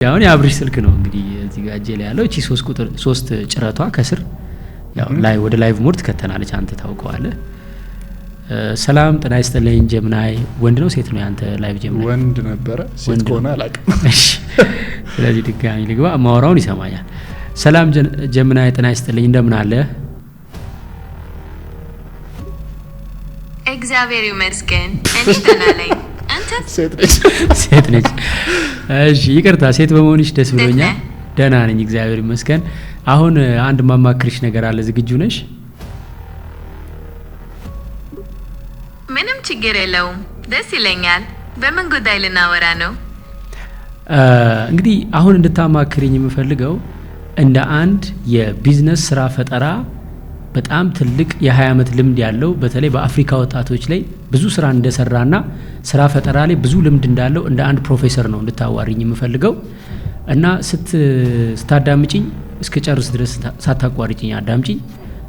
ያውን ያብሪሽ ስልክ ነው እንግዲህ እዚህ ጋር እጄ ላይ ያለው እቺ 3 ቁጥር 3 ጭረቷ ከስር ያው ላይ ወደ ላይቭ ሞድ ከተናለች አንተ ታውቀዋለህ። ሰላም ጤና ይስጥልኝ ጀምናይ ወንድ ነው ሴት ነው ያንተ ላይቭ ጀምናይ? ወንድ ነበር ሴት ሆነ አላውቅም። እሺ ስለዚህ ድጋሚ ልግባ ማውራውን ይሰማኛል። ሰላም ጀምናይ ጤና ይስጥልኝ እንደምን አለ? እግዚአብሔር ይመስገን እኔ ደህና ነኝ። አንተ? ሴት ነች። እሺ ይቅርታ ሴት በመሆንሽ ደስ ብሎኛል። ደህና ነኝ እግዚአብሔር ይመስገን። አሁን አንድ ማማክርሽ ነገር አለ ዝግጁ ነሽ? ምንም ችግር የለውም ደስ ይለኛል። በምን ጉዳይ ልናወራ ነው? እንግዲህ አሁን እንድታማክሪኝ የምፈልገው እንደ አንድ የቢዝነስ ስራ ፈጠራ በጣም ትልቅ የ20 ዓመት ልምድ ያለው በተለይ በአፍሪካ ወጣቶች ላይ ብዙ ስራ እንደሰራና ስራ ፈጠራ ላይ ብዙ ልምድ እንዳለው እንደ አንድ ፕሮፌሰር ነው እንድታዋሪኝ የምፈልገው እና ስታዳምጪኝ እስከ ጨርስ ድረስ ሳታቋርጪኝ አዳምጪኝ።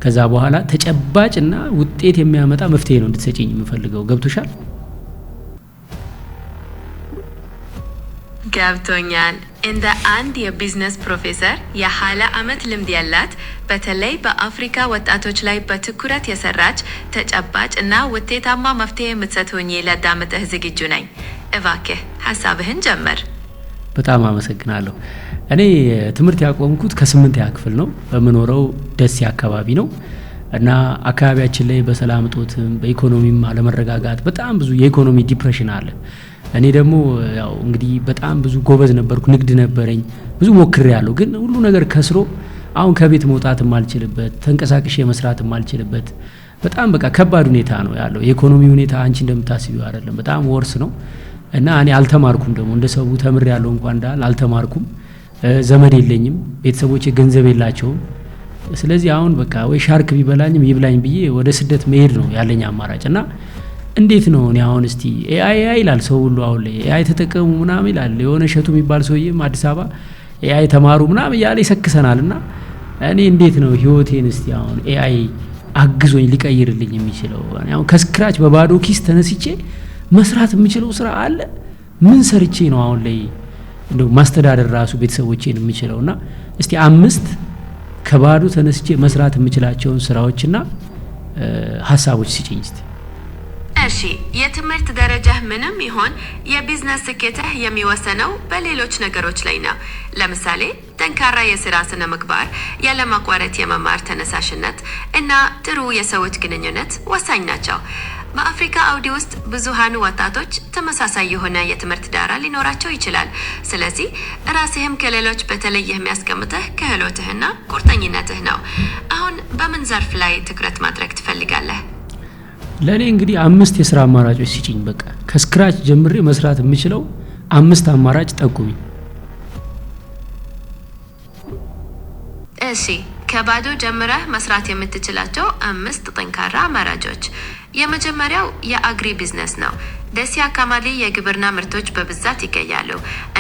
ከዛ በኋላ ተጨባጭና ውጤት የሚያመጣ መፍትሄ ነው እንድትሰጪኝ የምፈልገው። ገብቶሻል? ገብቶኛል። እንደ አንድ የቢዝነስ ፕሮፌሰር የ20 ዓመት ልምድ ያላት በተለይ በአፍሪካ ወጣቶች ላይ በትኩረት የሰራች ተጨባጭ እና ውጤታማ መፍትሄ የምትሰጥ ሆኜ ላዳምጥህ ዝግጁ ነኝ። እባክህ ሐሳብህን ጀምር። በጣም አመሰግናለሁ። እኔ ትምህርት ያቆምኩት ከ8ኛ ክፍል ነው። በመኖረው ደሴ አካባቢ ነው እና አካባቢያችን ላይ በሰላም እጦትም በኢኮኖሚም አለመረጋጋት በጣም ብዙ የኢኮኖሚ ዲፕሬሽን አለ። እኔ ደግሞ ያው እንግዲህ በጣም ብዙ ጎበዝ ነበርኩ፣ ንግድ ነበረኝ፣ ብዙ ሞክሬያለሁ። ግን ሁሉ ነገር ከስሮ አሁን ከቤት መውጣት ማልችልበት፣ ተንቀሳቅሼ መስራት ማልችልበት በጣም በቃ ከባድ ሁኔታ ነው ያለው። የኢኮኖሚ ሁኔታ አንቺ እንደምታስቢው አይደለም፣ በጣም ወርስ ነው እና እኔ አልተማርኩም ደግሞ እንደሰው ተምሬያለሁ እንኳን እንዳል አልተማርኩም። ዘመድ የለኝም፣ ቤተሰቦቼ ገንዘብ የላቸውም። ስለዚህ አሁን በቃ ወይ ሻርክ ቢበላኝም ይብላኝ ብዬ ወደ ስደት መሄድ ነው ያለኝ አማራጭ። እና እንዴት ነው እኔ አሁን እስቲ ኤአይ ይላል ሰው ሁሉ አሁን ላይ ኤአይ ተጠቀሙ ምናምን ይላል። የሆነ ሸቱ የሚባል ሰውዬም አዲስ አበባ ኤአይ ተማሩ ምናምን ያለ ይሰክሰናልና እኔ እንዴት ነው ህይወቴን እስቲ አሁን ኤአይ አግዞኝ ሊቀይርልኝ የሚችለው? እኔ አሁን ከስክራች በባዶ ኪስ ተነስቼ መስራት የምችለው ስራ አለ? ምን ሰርቼ ነው አሁን ላይ እንደው ማስተዳደር ራሱ ቤተሰቦቼን የምችለውና እስቲ 5 ከባዶ ተነስቼ መስራት የምችላቸውን ስራዎችና ሐሳቦች ሲጪኝ እስቲ። እሺ የትምህርት ደረጃህ ምንም ይሆን የቢዝነስ ስኬትህ የሚወሰነው በሌሎች ነገሮች ላይ ነው። ለምሳሌ ጠንካራ የስራ ስነ ምግባር፣ ያለማቋረጥ የመማር ተነሳሽነት እና ጥሩ የሰዎች ግንኙነት ወሳኝ ናቸው። በአፍሪካ አውዲ ውስጥ ብዙሃኑ ወጣቶች ተመሳሳይ የሆነ የትምህርት ዳራ ሊኖራቸው ይችላል። ስለዚህ ራስህም ከሌሎች በተለየ የሚያስቀምጥህ ክህሎትህና ቁርጠኝነትህ ነው። አሁን በምን ዘርፍ ላይ ትኩረት ማድረግ ትፈልጋለህ? ለኔ እንግዲህ 5 የስራ አማራጮች ሲጪኝ በቃ ከስክራች ጀምሬ መስራት የምችለው 5 አማራጭ ጠቁሚ። እሺ ከባዶ ጀምረህ መስራት የምትችላቸው 5 ጠንካራ አማራጮች። የመጀመሪያው የአግሪ ቢዝነስ ነው። ደሴ አካባቢ የግብርና ምርቶች በብዛት ይገኛሉ።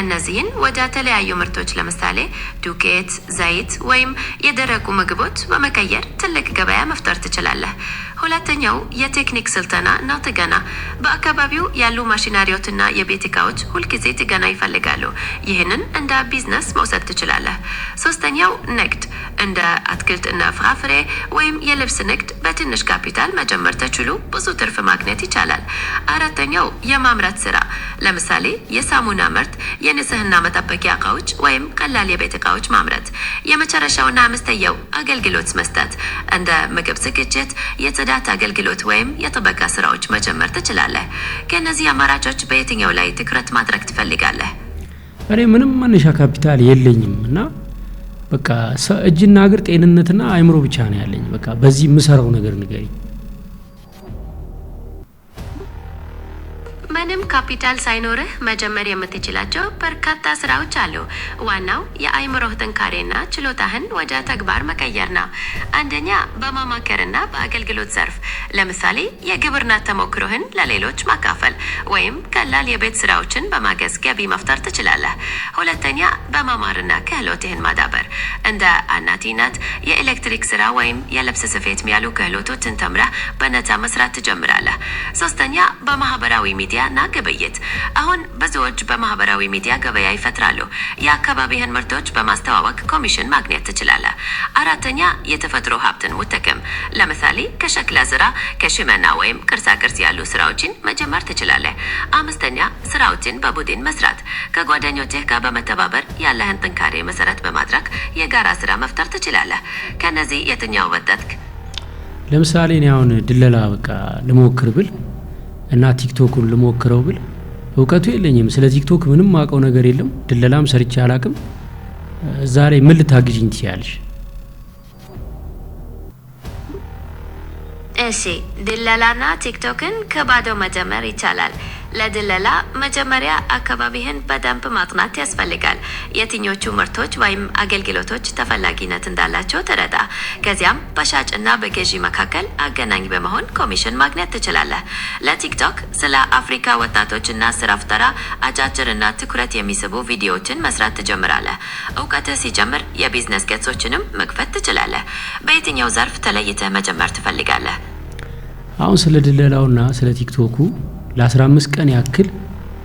እነዚህን ወደ ተለያዩ ምርቶች ለምሳሌ ዱቄት፣ ዘይት ወይም የደረቁ ምግቦች በመቀየር ትልቅ ገበያ መፍጠር ትችላለህ። ሁለተኛው የቴክኒክ ስልጠና እና ጥገና። በአካባቢው ያሉ ማሽነሪዎችና የቤት እቃዎች ሁልጊዜ ጥገና ይፈልጋሉ። ይህንን እንደ ቢዝነስ መውሰድ ትችላለህ። ሶስተኛው ንግድ፣ እንደ አትክልትና ፍራፍሬ ወይም የልብስ ንግድ በትንሽ ካፒታል መጀመር ተችሎ ብዙ ትርፍ ማግኘት ይቻላል። አራተኛው የማምረት ስራ፣ ለምሳሌ የሳሙና ምርት፣ የንጽህና መጠበቂያ እቃዎች ወይም ቀላል የቤት እቃዎች ማምረት። የመጨረሻውና አምስተኛው አገልግሎት መስጠት፣ እንደ ምግብ ዝግጅት፣ የጽዳት አገልግሎት ወይም የጥበቃ ስራዎች መጀመር ትችላለህ። ከእነዚህ አማራጮች በየትኛው ላይ ትኩረት ማድረግ ትፈልጋለህ? እኔ ምንም መነሻ ካፒታል የለኝም እና በቃ እጅና እግር ጤንነትና አይምሮ ብቻ ነው ያለኝ። በቃ በዚህ የምሰራው ነገር ንገሪኝ። ምንም ካፒታል ሳይኖርህ መጀመር የምትችላቸው በርካታ ስራዎች አሉ። ዋናው የአይምሮህ ጥንካሬና ችሎታህን ወደ ተግባር መቀየር ነው። አንደኛ በማማከርና በአገልግሎት ዘርፍ፣ ለምሳሌ የግብርና ተሞክሮህን ለሌሎች ማካፈል ወይም ቀላል የቤት ስራዎችን በማገዝ ገቢ መፍጠር ትችላለህ። ሁለተኛ በመማርና ክህሎትህን ማዳበር፣ እንደ አናቲነት፣ የኤሌክትሪክ ስራ ወይም የልብስ ስፌት ያሉ ክህሎቶችን ተምረህ በነፃ መስራት ትጀምራለህ። ሶስተኛ በማህበራዊ ሚዲያ እና ግብይት። አሁን ብዙዎች በማህበራዊ ሚዲያ ገበያ ይፈጥራሉ። የአካባቢህን ምርቶች በማስተዋወቅ ኮሚሽን ማግኘት ትችላለህ። አራተኛ የተፈጥሮ ሀብትን መጠቀም። ለምሳሌ ከሸክላ ስራ፣ ከሽመና ወይም ቅርጻቅርጽ ያሉ ስራዎችን መጀመር ትችላለህ። አምስተኛ ስራዎችን በቡድን መስራት። ከጓደኞችህ ጋር በመተባበር ያለህን ጥንካሬ መሰረት በማድረግ የጋራ ስራ መፍጠር ትችላለህ። ከነዚህ የትኛው ወደድክ? ለምሳሌ እኔ አሁን ድለላ በቃ ልሞክር ብል እና ቲክቶክን ልሞክረው ብል እውቀቱ የለኝም። ስለ ቲክቶክ ምንም ማውቀው ነገር የለም። ድለላም ሰርቼ አላቅም። ዛሬ ምን ልታግዥኝ ትችያለሽ? እሺ፣ ድለላና ቲክቶክን ከባዶ መጀመር ይቻላል። ለድለላ መጀመሪያ አካባቢህን በደንብ ማጥናት ያስፈልጋል። የትኞቹ ምርቶች ወይም አገልግሎቶች ተፈላጊነት እንዳላቸው ተረዳ። ከዚያም በሻጭና በገዢ መካከል አገናኝ በመሆን ኮሚሽን ማግኘት ትችላለህ። ለቲክቶክ ስለ አፍሪካ ወጣቶችና ስራ ፈጠራ አጫጭርና ትኩረት የሚስቡ ቪዲዮዎችን መስራት ትጀምራለህ። እውቀትህ ሲጀምር የቢዝነስ ገጾችንም መክፈት ትችላለህ። በየትኛው ዘርፍ ተለይተህ መጀመር ትፈልጋለህ? አሁን ስለ ድለላውና ስለ ቲክቶኩ ለ15 ቀን ያክል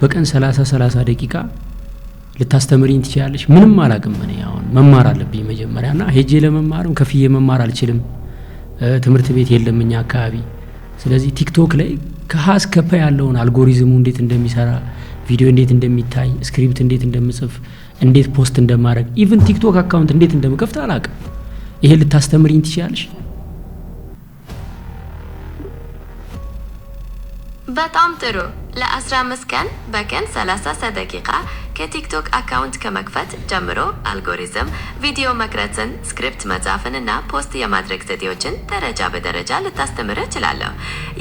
በቀን 30 ደቂቃ ልታስተምሪኝ ትችላለሽ? ምንም አላቅም። እኔ አሁን መማር አለብኝ መጀመሪያና ሄጄ ለመማርም ከፍዬ መማር አልችልም። ትምህርት ቤት የለም እኛ አካባቢ። ስለዚህ ቲክቶክ ላይ ከሀ እስከ ፐ ያለውን አልጎሪዝሙ እንዴት እንደሚሰራ፣ ቪዲዮ እንዴት እንደሚታይ፣ ስክሪፕት እንዴት እንደምጽፍ፣ እንዴት ፖስት እንደማድረግ፣ ኢቭን ቲክቶክ አካውንት እንዴት እንደምከፍት አላቅም። ይሄ ልታስተምሪኝ ትችላለሽ? በጣም ጥሩ። ለ15 ቀን በቀን 30 ደቂቃ ከቲክቶክ አካውንት ከመክፈት ጀምሮ አልጎሪዝም፣ ቪዲዮ መቅረጽን፣ ስክሪፕት መጻፍን እና ፖስት የማድረግ ዘዴዎችን ደረጃ በደረጃ ልታስተምር እችላለሁ።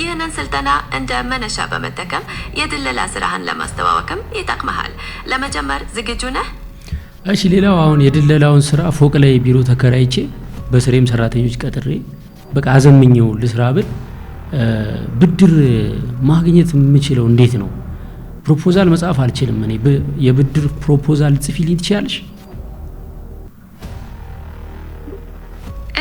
ይህንን ስልጠና እንደ መነሻ በመጠቀም የድለላ ስራህን ለማስተዋወቅም ይጠቅመሃል። ለመጀመር ዝግጁ ነህ? እሺ፣ ሌላው አሁን የድለላውን ስራ ፎቅ ላይ ቢሮ ተከራይቼ በስሬም ሰራተኞች ቀጥሬ በቃ አዘምኘው ልስራ ብል ብድር ማግኘት የምችለው እንዴት ነው? ፕሮፖዛል መጻፍ አልችልም። እኔ የብድር ፕሮፖዛል ጽፊልኝ ትችያለሽ?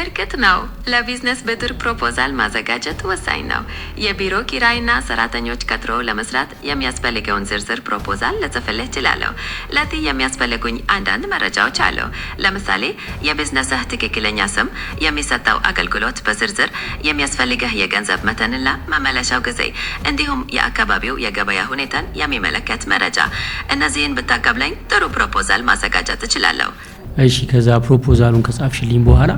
እርግጥ ነው ለቢዝነስ ብድር ፕሮፖዛል ማዘጋጀት ወሳኝ ነው። የቢሮ ኪራይና ሰራተኞች ቀጥሮ ለመስራት የሚያስፈልገውን ዝርዝር ፕሮፖዛል ልጽፍልህ እችላለሁ። ለዚህ የሚያስፈልጉኝ አንዳንድ መረጃዎች አሉ። ለምሳሌ የቢዝነስህ ትክክለኛ ስም፣ የሚሰጠው አገልግሎት በዝርዝር፣ የሚያስፈልገህ የገንዘብ መጠንና መመለሻው ጊዜ፣ እንዲሁም የአካባቢው የገበያ ሁኔታን የሚመለከት መረጃ። እነዚህን ብታቀብለኝ ጥሩ ፕሮፖዛል ማዘጋጀት እችላለሁ። እሺ፣ ከዛ ፕሮፖዛሉን ከጻፍሽልኝ በኋላ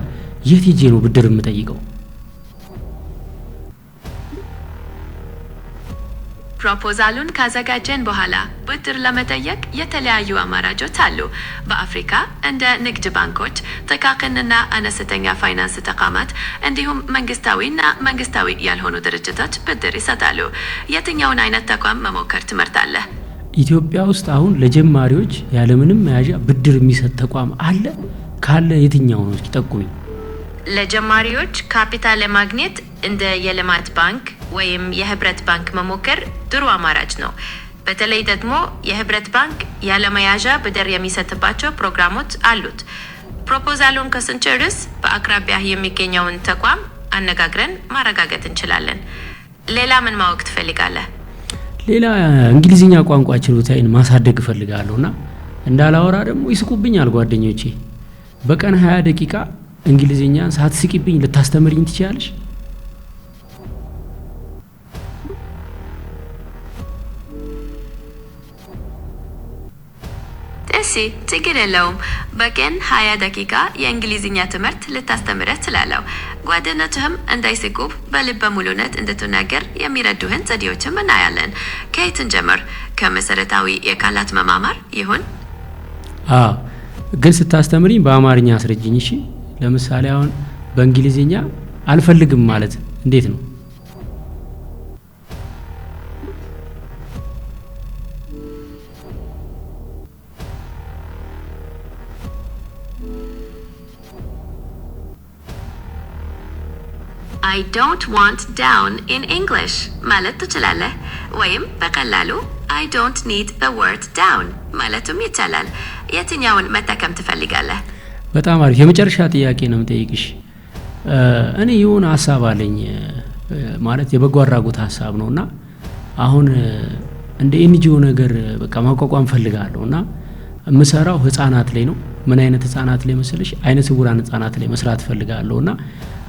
የት ሄጄ ነው ብድር የምጠይቀው? ፕሮፖዛሉን ካዘጋጀን በኋላ ብድር ለመጠየቅ የተለያዩ አማራጮች አሉ። በአፍሪካ እንደ ንግድ ባንኮች፣ ጥቃቅንና አነስተኛ ፋይናንስ ተቋማት እንዲሁም መንግስታዊና መንግስታዊ ያልሆኑ ድርጅቶች ብድር ይሰጣሉ። የትኛውን አይነት ተቋም መሞከር ትመርጣለህ? ኢትዮጵያ ውስጥ አሁን ለጀማሪዎች ያለምንም መያዣ ብድር የሚሰጥ ተቋም አለ? ካለ የትኛው ነው? እስኪ ጠቁሚ። ለጀማሪዎች ካፒታል ለማግኘት እንደ የልማት ባንክ ወይም የህብረት ባንክ መሞከር ጥሩ አማራጭ ነው። በተለይ ደግሞ የህብረት ባንክ ያለመያዣ ብድር የሚሰጥባቸው ፕሮግራሞች አሉት። ፕሮፖዛሉን ከስንጨርስ በአቅራቢያ የሚገኘውን ተቋም አነጋግረን ማረጋገጥ እንችላለን። ሌላ ምን ማወቅ ትፈልጋለህ? ሌላ እንግሊዝኛ ቋንቋ ችሎታዬን ማሳደግ እፈልጋለሁና እንዳላወራ ደግሞ ይስቁብኛል ጓደኞቼ። በቀን 20 ደቂቃ እንግሊዝኛን ሳትስቂብኝ ልታስተምሪኝ ትችያለሽ? እሺ፣ ችግር የለውም። በቀን 20 ደቂቃ የእንግሊዝኛ ትምህርት ልታስተምረህ ትችላለህ። ጓደኞችህም እንዳይስቁብ በልበ ሙሉነት እንድትናገር የሚረዱህን ዘዴዎችም እናያለን። ከየት እንጀምር? ከመሰረታዊ የቃላት መማማር ይሁን? ግን ስታስተምሪኝ በአማርኛ አስረጅኝ እሺ። ለምሳሌ አሁን በእንግሊዝኛ አልፈልግም ማለት እንዴት ነው? I don't want down in English ማለት ትችላለህ። ወይም በቀላሉ I don't need the word down ማለቱም ይቻላል። የትኛውን መጠቀም ትፈልጋለህ? በጣም አሪፍ። የመጨረሻ ጥያቄ ነው የምጠይቅሽ። እኔ የሆነ ሀሳብ አለኝ ማለት የበጎ አድራጎት ሀሳብ ነውና አሁን እንደ ኤንጂኦ ነገር በቃ ማቋቋም ፈልጋለሁና ምሰራው ህፃናት ላይ ነው። ምን አይነት ህፃናት ላይ መሰለሽ? አይነ ስውራን ህፃናት ላይ መስራት ፈልጋለሁና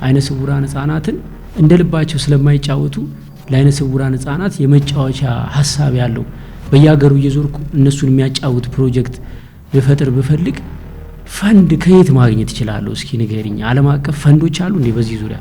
አይነ ስውራን ህፃናትን እንደልባቸው ስለማይጫወቱ ለአይነ ስውራን ህፃናት የመጫወቻ ሐሳብ ያለው በየሀገሩ እየዞርኩ እነሱን የሚያጫውት ፕሮጀክት ልፈጥር ብፈልግ ፈንድ ከየት ማግኘት ይችላል? እስኪ ንገሪኝ። ዓለም አቀፍ ፈንዶች አሉ እንዴ በዚህ ዙሪያ?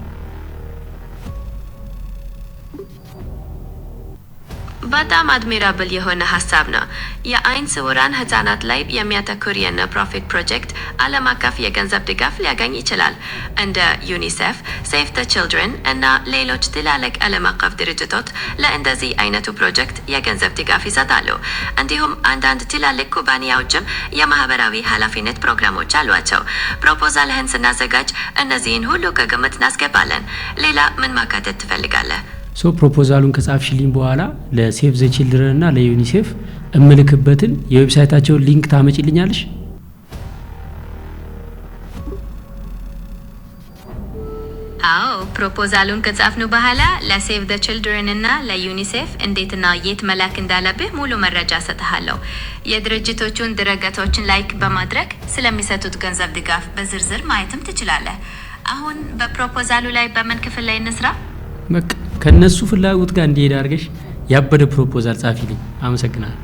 በጣም አድሚራብል የሆነ ሀሳብ ነው። የአይን ስውራን ህጻናት ላይ የሚያተኩር የነ ፕሮፊት ፕሮጀክት ዓለም አቀፍ የገንዘብ ድጋፍ ሊያገኝ ይችላል። እንደ ዩኒሴፍ፣ ሴቭ ዘ ቺልድረን እና ሌሎች ትላልቅ ዓለም አቀፍ ድርጅቶች ለእንደዚህ አይነቱ ፕሮጀክት የገንዘብ ድጋፍ ይሰጣሉ። እንዲሁም አንዳንድ ትላልቅ ኩባንያዎችም የማህበራዊ ኃላፊነት ፕሮግራሞች አሏቸው። ፕሮፖዛልህን ስናዘጋጅ እነዚህን ሁሉ ከግምት እናስገባለን። ሌላ ምን ማካተት ትፈልጋለህ? ፕሮፖዛሉን ከጻፍሽልኝ በኋላ ለሴቭ ዘ ቺልድረን እና ለዩኒሴፍ እምልክበትን የዌብሳይታቸውን ሊንክ ታመጪልኛለሽ? አዎ፣ ፕሮፖዛሉን ከጻፍኑ በኋላ ለሴቭ ዘ ቺልድረን እና ለዩኒሴፍ እንዴትና የት መላክ እንዳለብህ ሙሉ መረጃ ሰጥሃለሁ። የድርጅቶቹን ድረገጾችን ላይክ በማድረግ ስለሚሰጡት ገንዘብ ድጋፍ በዝርዝር ማየትም ትችላለህ። አሁን በፕሮፖዛሉ ላይ በምን ክፍል ላይ እንስራ? በቃ ከነሱ ፍላጎት ጋር እንዲሄድ አድርገሽ ያበደ ፕሮፖዛል ጻፊልኝ። አመሰግናለሁ።